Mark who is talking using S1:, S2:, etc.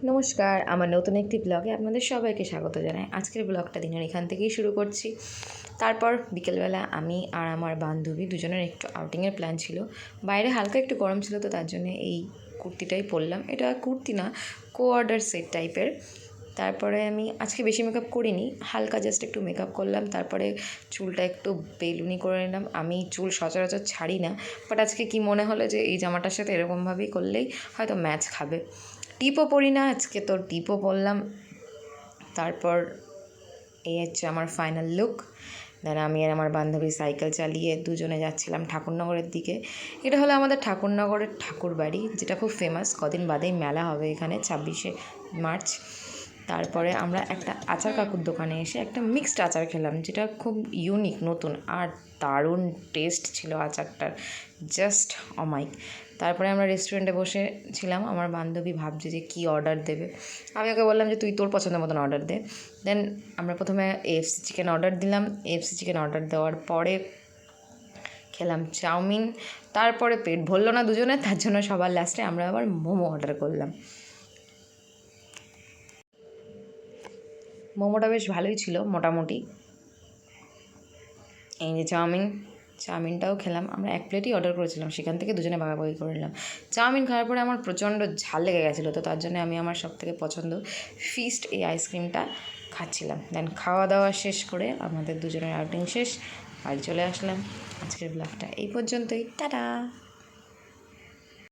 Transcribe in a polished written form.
S1: নমস্কার, আমার নতুন একটি ব্লগে আপনাদের সবাইকে স্বাগত জানাই। আজকের ব্লগটা দিনের এখান থেকেই শুরু করছি। তারপর বিকেলবেলা আমি আর আমার বান্ধবী দুজনের একটু আউটিংয়ের প্ল্যান ছিল। বাইরে হালকা একটু গরম ছিল, তো তার জন্য এই কুর্তিটাই পরলাম। এটা কুর্তি না, অর্ডার সেট টাইপের। তারপরে আমি আজকে বেশি মেকআপ করিনি, হালকা জাস্ট একটু মেকআপ করলাম। তারপরে চুলটা একটু বেলুনি করে নিলাম। আমি চুল সচরাচর ছাড়ি না, বাট আজকে কি মনে হলো যে এই জামাটার সাথে এরকমভাবেই করলেই হয়তো ম্যাচ খাবে। টিপও পরি না আজকে, তো টিপও পরলাম। তারপর এই হচ্ছে আমার ফাইনাল লুক। দেন আমি আর আমার বান্ধবী সাইকেল চালিয়ে দুজনে যাচ্ছিলাম ঠাকুরনগরের দিকে। এটা হলো আমাদের ঠাকুরনগরের ঠাকুর বাড়ি, যেটা খুব ফেমাস। কদিন বাদেই মেলা হবে এখানে, 26শে মার্চ। তারপরে আমরা একটা আচার কাকুর দোকানে এসে একটা মিক্সড আচার খেলাম, যেটা খুব ইউনিক, নতুন আর দারুণ টেস্ট ছিল আচারটার, জাস্ট অমাইক। তারপরে আমরা রেস্টুরেন্টে বসেছিলাম। আমার বান্ধবী ভাবছে যে কী অর্ডার দেবে। আমি ওকে বললাম যে তুই তোর পছন্দ মতন অর্ডার দে। দেন আমরা প্রথমে এফসি চিকেন অর্ডার দিলাম। এফসি চিকেন অর্ডার দেওয়ার পরে খেলাম চাউমিন। তারপরে পেট ভরলো না দুজনে, তার জন্য সবার লাস্টে আমরা আবার মোমো অর্ডার করলাম। মোমোটা বেশ ভালোই ছিল মোটামুটি। এই যে চাউমিনটাও খেলাম। আমরা এক প্লেটই অর্ডার করেছিলাম, সেখান থেকে দুজনে ভাগাভাগি করে নিলাম। চাউমিন খাওয়ার পরে আমার প্রচণ্ড ঝাল লেগে গেছিলো, তো তার জন্য আমি আমার সবথেকে পছন্দ ফিস্ট এই আইসক্রিমটা খাচ্ছিলাম। দেন খাওয়া দাওয়া শেষ করে আমাদের দুজনের আউটিং শেষ, বাড়ি চলে আসলাম। আজকের ব্লগটা এই পর্যন্তই, টাটা।